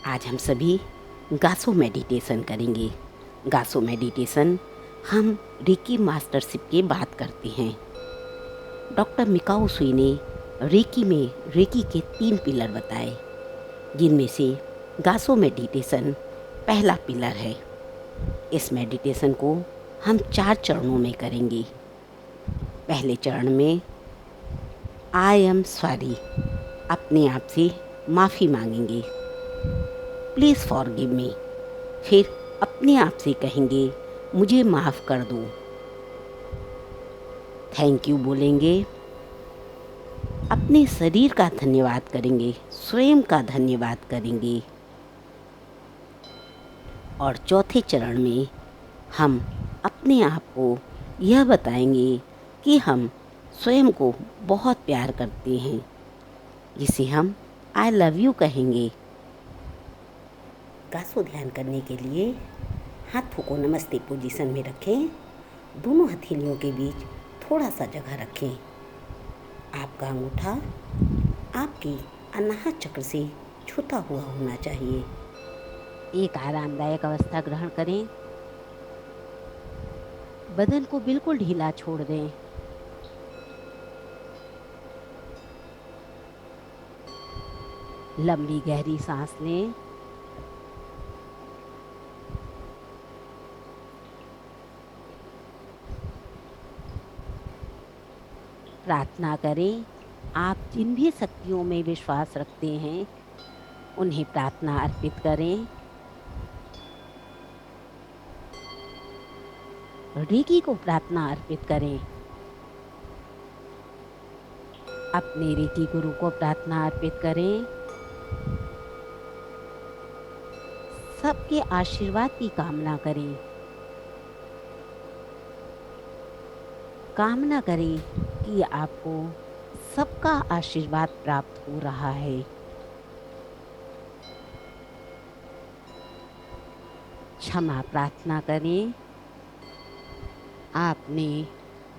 आज हम सभी गासो मेडिटेशन करेंगे। गासो मेडिटेशन हम रेकी मास्टरशिप की बात करते हैं। डॉक्टर मिकाओ सुई ने रेकी में रेकी के 3 पिलर बताए, जिनमें से गासो मेडिटेशन पहला पिलर है। इस मेडिटेशन को हम 4 चरणों में करेंगे। पहले चरण में आई एम सॉरी, अपने आप से माफ़ी मांगेंगे, प्लीज़ फॉरगिव मी। फिर अपने आप से कहेंगे, मुझे माफ़ कर दो। थैंक यू बोलेंगे, अपने शरीर का धन्यवाद करेंगे, स्वयं का धन्यवाद करेंगे। और चौथे चरण में हम अपने आप को यह बताएंगे कि हम स्वयं को बहुत प्यार करते हैं, जिसे हम आई लव यू कहेंगे। गासो ध्यान करने के लिए हाथों को नमस्ते पोजीशन में रखें। दोनों हथेलियों के बीच थोड़ा सा जगह रखें। आपका अंगूठा आपकी अनाहत चक्र से छूता हुआ होना चाहिए। एक आरामदायक अवस्था ग्रहण करें। बदन को बिल्कुल ढीला छोड़ दें। लंबी गहरी सांस लें। प्रार्थना करें। आप जिन भी शक्तियों में विश्वास रखते हैं, उन्हें प्रार्थना अर्पित करें। रेकी को प्रार्थना अर्पित करें। अपने रेकी गुरु को प्रार्थना अर्पित करें। सबके आशीर्वाद की कामना करें। कामना करें कि आपको सबका आशीर्वाद प्राप्त हो रहा है। क्षमा प्रार्थना करें। आपने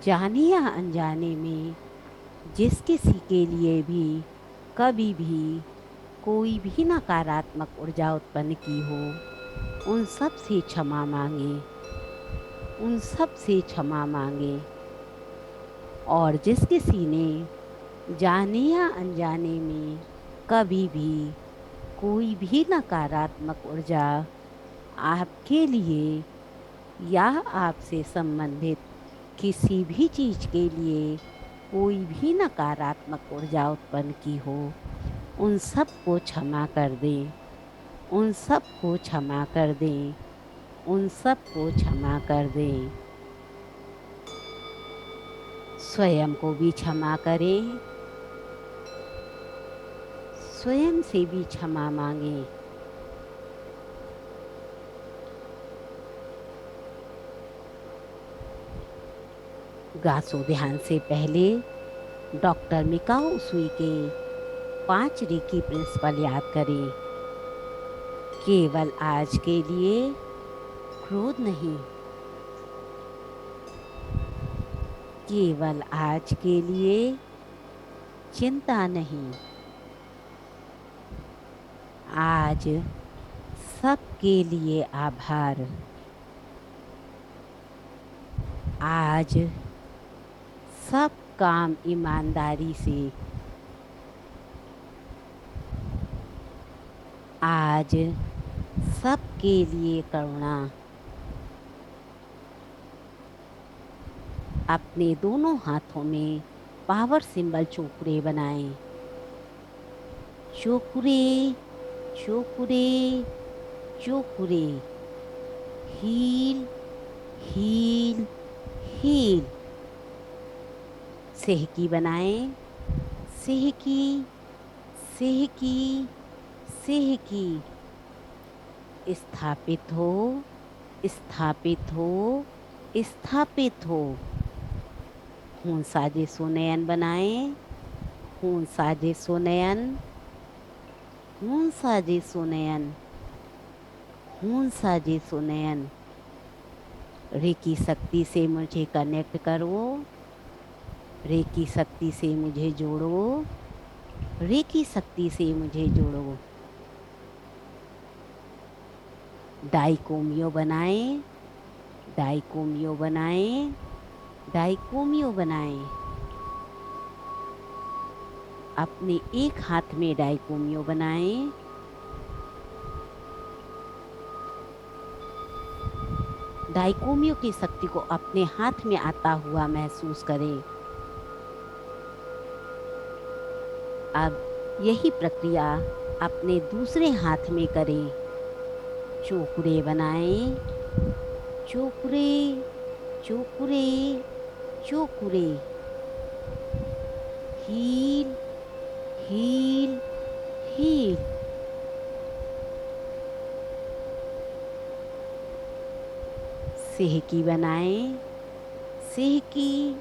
जाने या अनजाने में जिस किसी के लिए भी कभी भी कोई भी नकारात्मक ऊर्जा उत्पन्न की हो, उन सब से क्षमा मांगे। उन सब से क्षमा मांगे। और जिस किसी ने जाने या अनजाने में कभी भी कोई भी नकारात्मक ऊर्जा आपके लिए या आपसे संबंधित किसी भी चीज़ के लिए कोई भी नकारात्मक ऊर्जा उत्पन्न की हो, उन सब को क्षमा कर दें। उन सब को क्षमा कर दें। उन सब को क्षमा कर दें। स्वयं को भी क्षमा करें। स्वयं से भी क्षमा मांगें। गासो ध्यान से पहले डॉक्टर मिकाओ सुई के 5 रेकी प्रिंसिपल याद करें। केवल आज के लिए क्रोध नहीं, केवल आज के लिए चिंता नहीं, आज सबके लिए आभार। आज सब काम ईमानदारी से। आज सबके लिए करुणा। अपने दोनों हाथों में पावर सिंबल चोकुरे बनाएं। चोकुरे, चोकुरे, चोकुरे। Heal, heal, heal. सेहकी बनाएं। सेहकी, सेहकी, सेहकी। स्थापित हो, स्थापित हो, स्थापित हो। खून साजे सुनयन बनाएं। खून साजे सुनयन। खून साजे सुनयन। खून साजे सुनयन। रेकी शक्ति से मुझे कनेक्ट करो। रेकी शक्ति से मुझे जोड़ो। रेकी शक्ति से मुझे जोड़ो। डाइकोमियो बनाएं, डाइकोमियो बनाएं, डाइकोमियो बनाएं। अपने एक हाथ में डाइकोमियो बनाएं। डाइकोमियो की शक्ति को अपने हाथ में आता हुआ महसूस करें। अब यही प्रक्रिया अपने दूसरे हाथ में करें। चोकुरे बनाएं, चोकुरे, चोकुरे, चोकुरे। Heal, heal, heal. सेहकी बनाएं, सेहकी,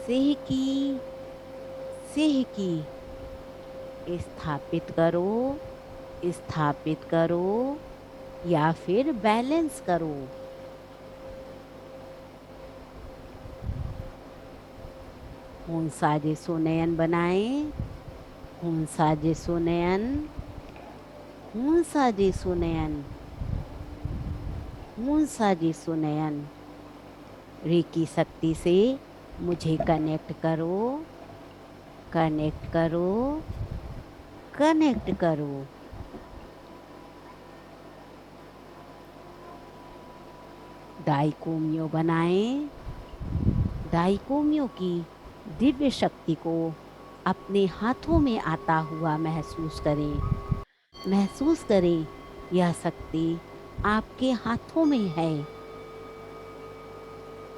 सेहकी, सेहकी। स्थापित करो, स्थापित करो या फिर बैलेंस करो। हुंसा सुनयन बनाएं, हुंसा सुनयन, हुंसा सुनयन, हुंसा सुनयन। रेकी शक्ति से मुझे कनेक्ट करो, कनेक्ट करो, कनेक्ट करो। डाइकोमियो बनाएं, डाइकोमियो की दिव्य शक्ति को अपने हाथों में आता हुआ महसूस करें। महसूस करें यह शक्ति आपके हाथों में है।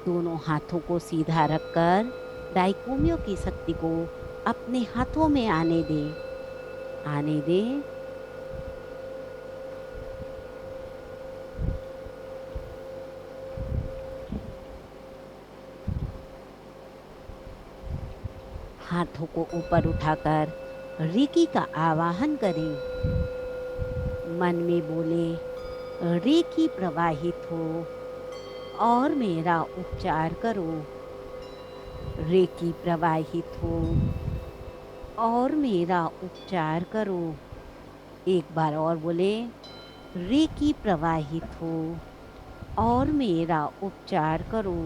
दोनों हाथों को सीधा रखकर डाइकोमियो की शक्ति को अपने हाथों में आने दें, आने दें। हाथों को ऊपर उठाकर रेकी का आवाहन करें। मन में बोले, रेकी प्रवाहित हो और मेरा उपचार करो। रेकी प्रवाहित हो और मेरा उपचार करो। एक बार और बोले, रेकी प्रवाहित हो और मेरा उपचार करो।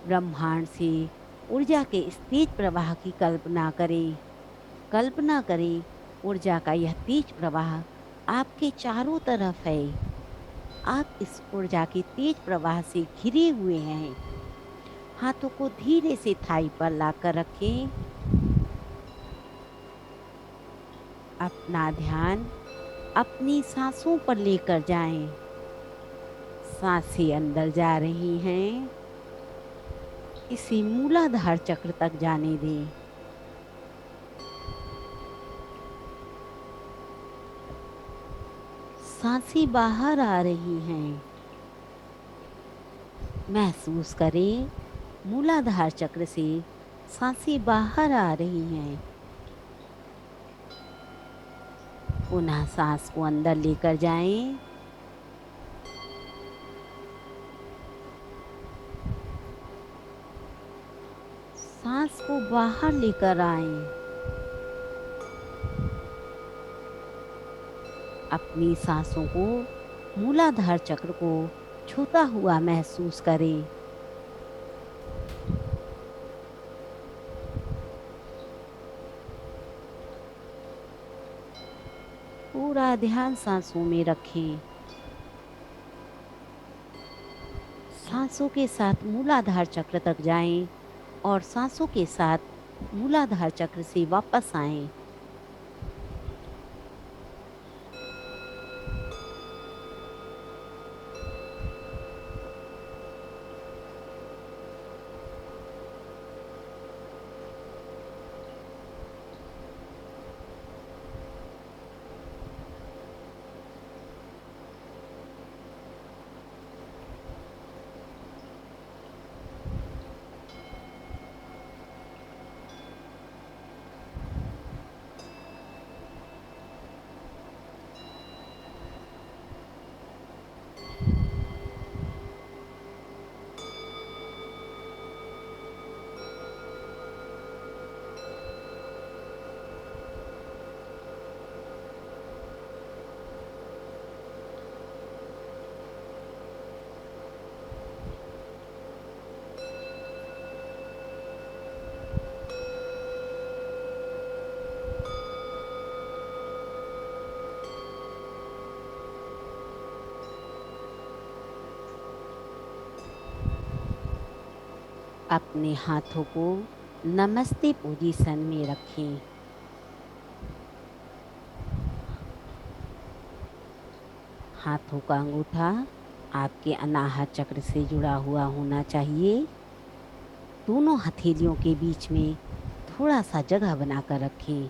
ब्रह्मांड से ऊर्जा के इस तेज प्रवाह की कल्पना करें। कल्पना करें ऊर्जा का यह तेज प्रवाह आपके चारों तरफ है। आप इस ऊर्जा के तेज प्रवाह से घिरे हुए हैं। हाथों को धीरे से थाई पर लाकर रखें। अपना ध्यान अपनी सांसों पर लेकर जाएं। सांसें अंदर जा रही हैं, इसे मूलाधार चक्र तक जाने दें। सांसें बाहर आ रही हैं। महसूस करें मूलाधार चक्र से सांसें बाहर आ रही हैं। पुनः सांस को अंदर लेकर जाएं। सांस को बाहर लेकर आएं। अपनी सांसों को मूलाधार चक्र को छूता हुआ महसूस करें। पूरा ध्यान सांसों में रखें। सांसों के साथ मूलाधार चक्र तक जाएं और सांसों के साथ मूलाधार चक्र से वापस आएं। अपने हाथों को नमस्ते पोजीशन में रखें। हाथों का अंगूठा आपके अनाहत चक्र से जुड़ा हुआ होना चाहिए। दोनों हथेलियों के बीच में थोड़ा सा जगह बनाकर रखें।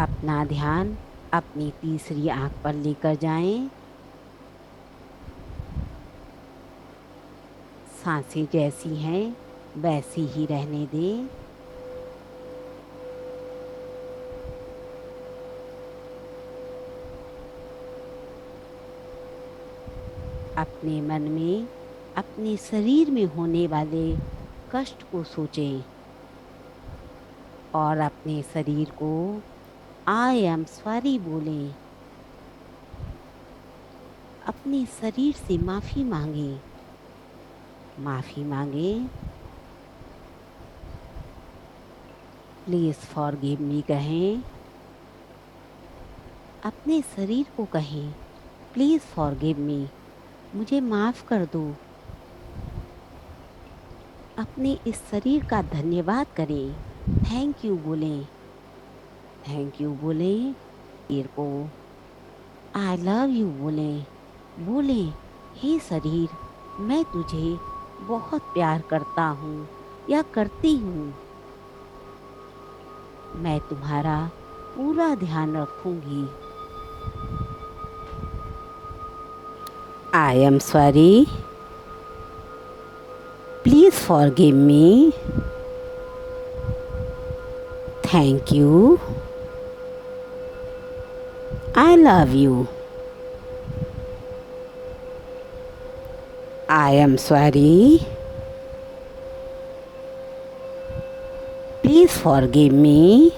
अपना ध्यान अपनी तीसरी आंख पर लेकर जाएं। सांसें जैसी हैं वैसी ही रहने दें। अपने मन में अपने शरीर में होने वाले कष्ट को सोचें और अपने शरीर को आई एम सॉरी बोलें। अपने शरीर से माफी मांगे। माफी मांगे। प्लीज फॉरगिव मी कहें। अपने शरीर को कहें, प्लीज फॉरगिव मी, मुझे माफ कर दो। अपने इस शरीर का धन्यवाद करें। थैंक यू बोलें। थैंक यू बोलें। शरीर को आई लव यू बोलें। बोलें, हे शरीर, मैं तुझे बहुत प्यार करता हूँ या करती हूँ। मैं तुम्हारा पूरा ध्यान रखूंगी। I am sorry. Please forgive me. Thank you. I love you. I am sorry. Please forgive me.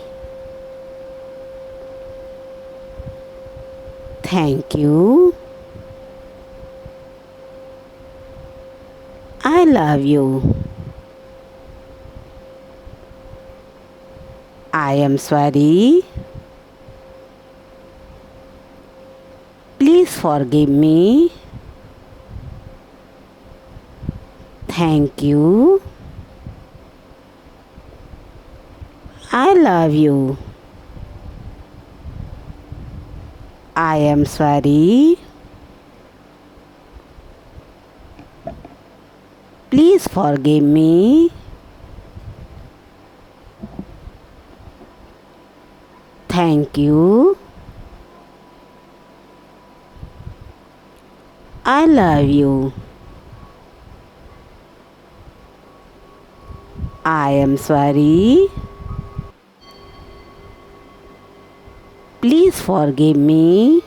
Thank you. I love you. I am sorry. Please forgive me. Thank you. I love you. I am sorry. Please forgive me. Thank you. I love you. I am sorry. Please forgive me.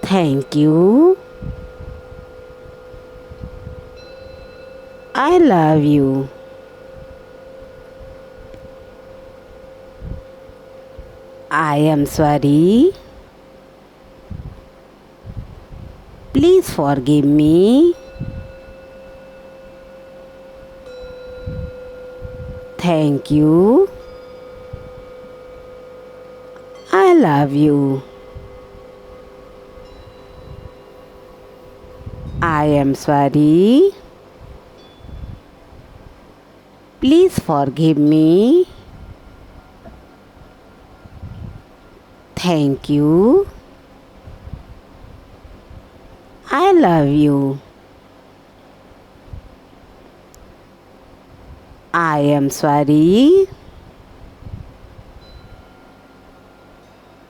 Thank you. I love you. I am sorry. Please forgive me. Thank you. I love you. I am sorry. Please forgive me. Thank you. I love you. I am sorry.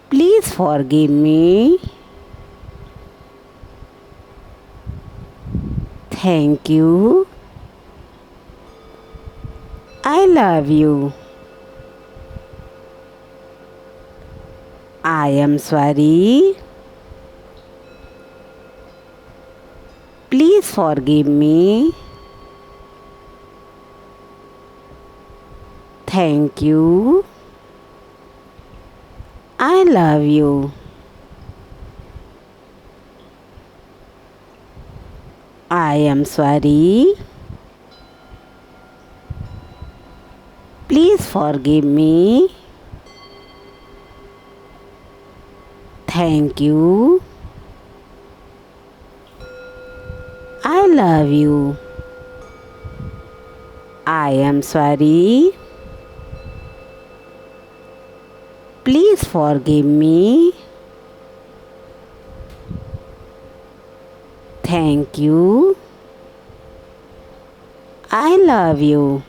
Please forgive me. Thank you. I love you. I am sorry. Please forgive me. Thank you. I love you. I am sorry. Please forgive me. Thank you. love you. I am sorry. Please forgive me. Thank you. I love you.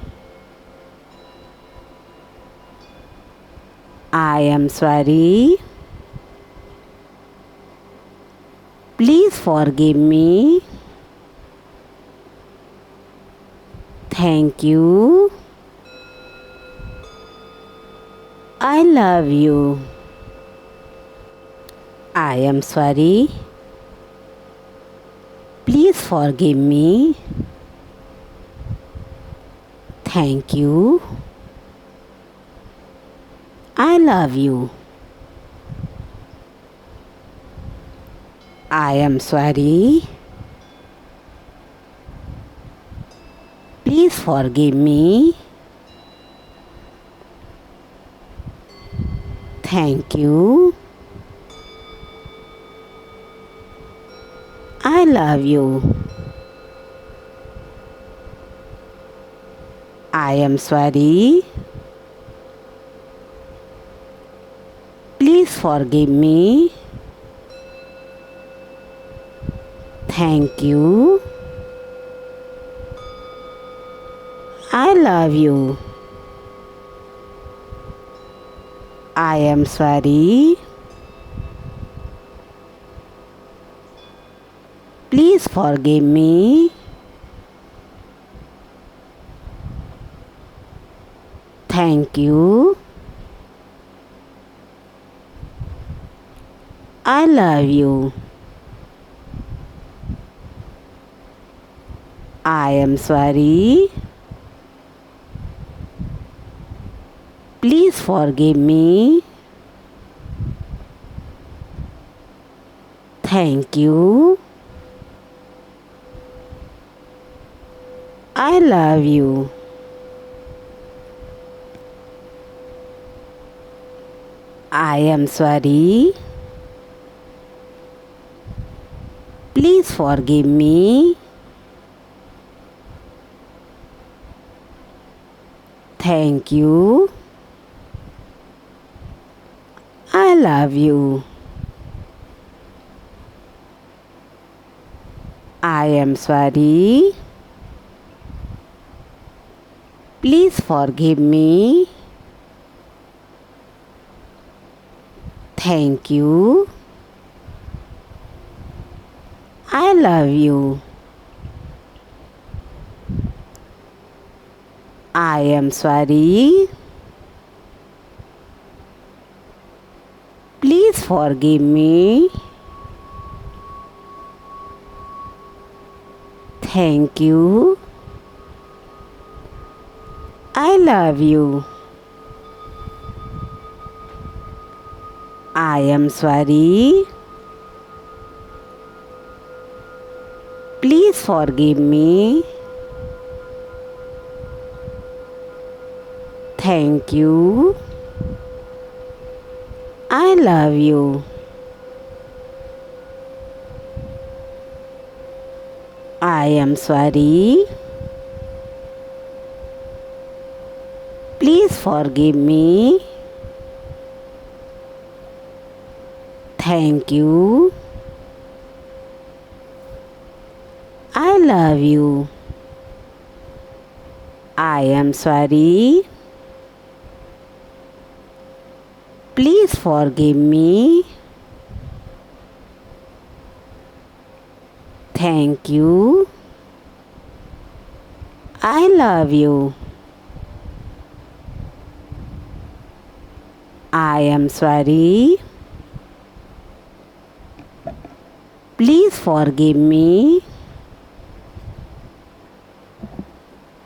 I am sorry. Please forgive me. Thank you. I love you. I am sorry. Please forgive me. Thank you. I love you. I am sorry. Please forgive me. Thank you. I love you. I am sorry. Please forgive me. Thank you. I love you. I am sorry. Please forgive me. Thank you. I love you. I am sorry. Please forgive me. Thank you. I love you. I am sorry. Please forgive me. Thank you. I love you. I am sorry. Please forgive me. Thank you. I love you. I am sorry. Please forgive me. Thank you. I love you. I am sorry. Please forgive me. Thank you. I love you. I am sorry. Please forgive me. Thank you. I love you. I am sorry. Please forgive me. Thank you. I love you. I am sorry. Please forgive me.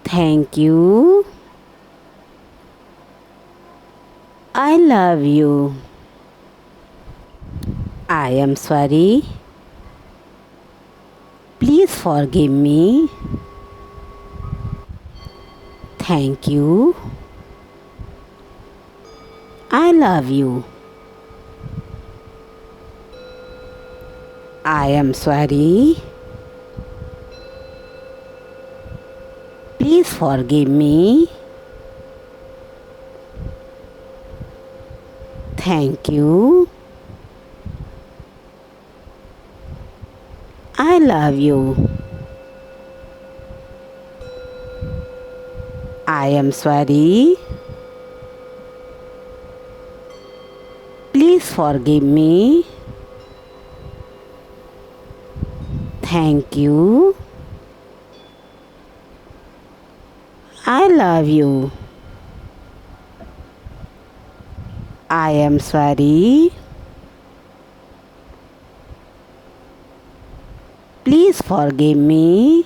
Thank you. I love you. I am sorry. Please forgive me. Thank you. I love you. I am sorry. Please forgive me. Thank you. I love you. I am sorry. Please forgive me. Thank you. I love you. I am sorry. Please forgive me.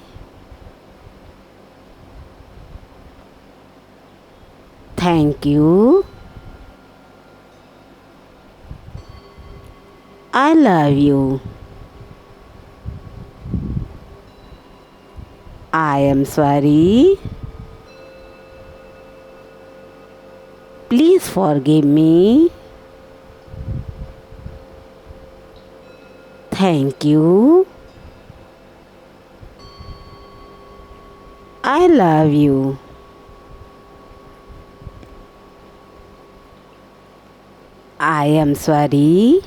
Thank you. I love you. I am sorry. Please forgive me. Thank you. I love you. I am sorry.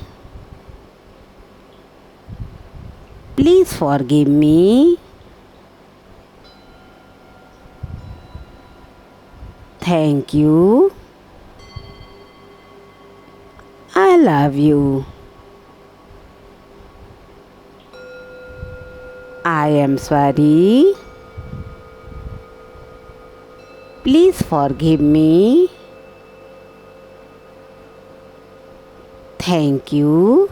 Please forgive me. Thank you. I love you. I am sorry. Please forgive me. Thank you.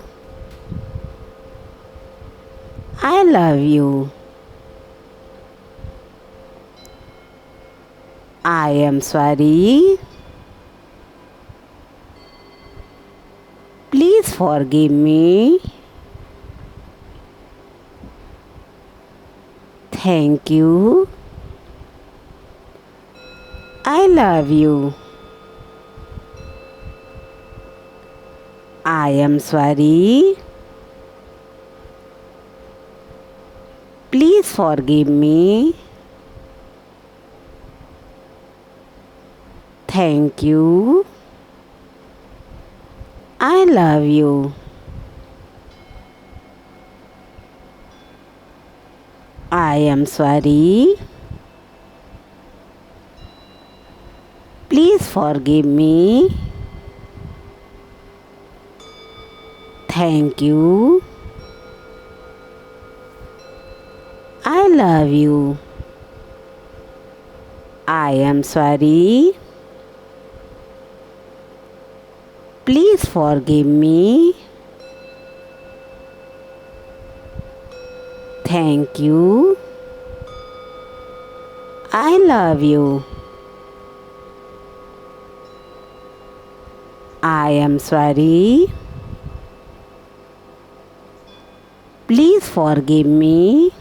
I love you. I am sorry. Please forgive me. Thank you. I love you. I am sorry. Please forgive me. Thank you. I love you. I am sorry. Please forgive me. Thank you. I love you. I am sorry. Please forgive me. Thank you. I love you. I am sorry. Please forgive me.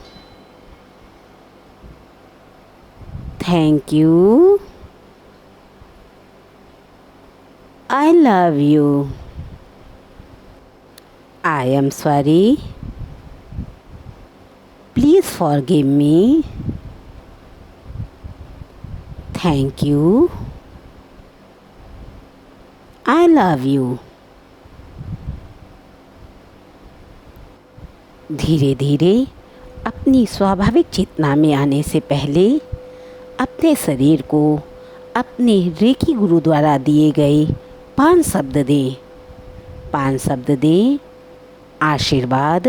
Thank you. I love you. I am sorry. Please forgive me. Thank you. I love you. धीरे धीरे अपनी स्वाभाविक चेतना में आने से पहले अपने शरीर को अपने रेकी गुरु द्वारा दिए गए 5 शब्द दें। 5 शब्द दें। आशीर्वाद।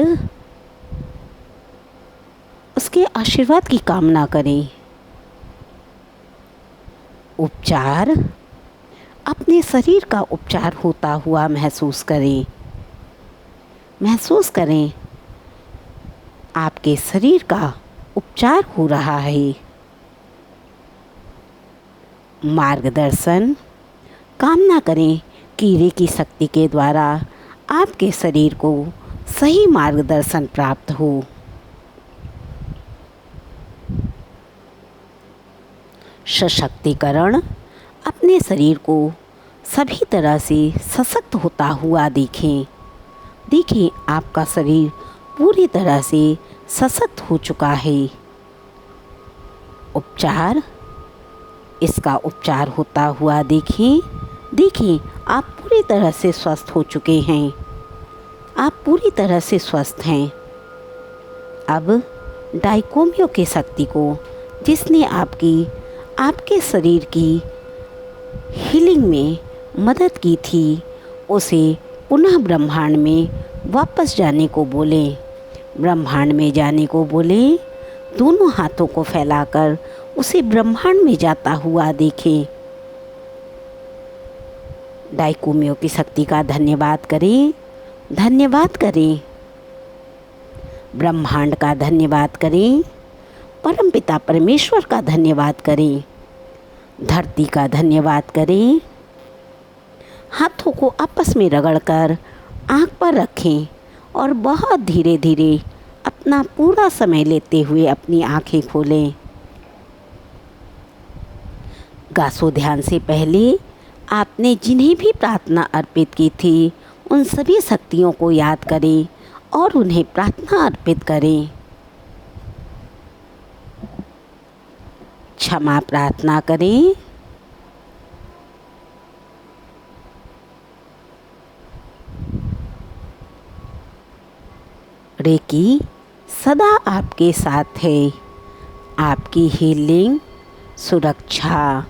उसके आशीर्वाद की कामना करें। उपचार। अपने शरीर का उपचार होता हुआ महसूस करें। महसूस करें आपके शरीर का उपचार हो रहा है। मार्गदर्शन। कामना करें कि रेकी शक्ति के द्वारा आपके शरीर को सही मार्गदर्शन प्राप्त हो। सशक्तिकरण। अपने शरीर को सभी तरह से सशक्त होता हुआ देखें। देखें आपका शरीर पूरी तरह से सशक्त हो चुका है। उपचार। इसका उपचार होता हुआ देखें। देखिए, आप पूरी तरह से स्वस्थ हो चुके हैं। आप पूरी तरह से स्वस्थ हैं। अब डाइकोमियो की शक्ति को, जिसने आपके शरीर की हीलिंग में मदद की थी, उसे पुनः ब्रह्मांड में वापस जाने को बोले। ब्रह्मांड में जाने को बोले। दोनों हाथों को फैलाकर उसे ब्रह्मांड में जाता हुआ देखें। डाइकोमियो की शक्ति का धन्यवाद करें। धन्यवाद करें। ब्रह्मांड का धन्यवाद करें। परमपिता परमेश्वर का धन्यवाद करें। धरती का धन्यवाद करें। हाथों को आपस में रगड़कर आँख पर रखें और बहुत धीरे धीरे अपना पूरा समय लेते हुए अपनी आँखें खोलें। गासो ध्यान से पहले आपने जिन्हें भी प्रार्थना अर्पित की थी, उन सभी शक्तियों को याद करें और उन्हें प्रार्थना अर्पित करें। क्षमा प्रार्थना करें। रेकी सदा आपके साथ है। आपकी हीलिंग, सुरक्षा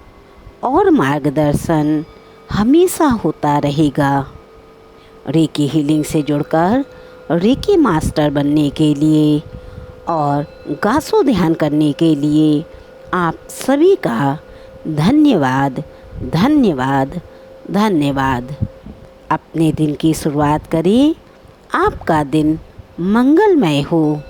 और मार्गदर्शन हमेशा होता रहेगा। रेकी हीलिंग से जुड़कर रेकी मास्टर बनने के लिए और गासो ध्यान करने के लिए आप सभी का धन्यवाद, धन्यवाद, धन्यवाद। अपने दिन की शुरुआत करें। आपका दिन मंगलमय हो।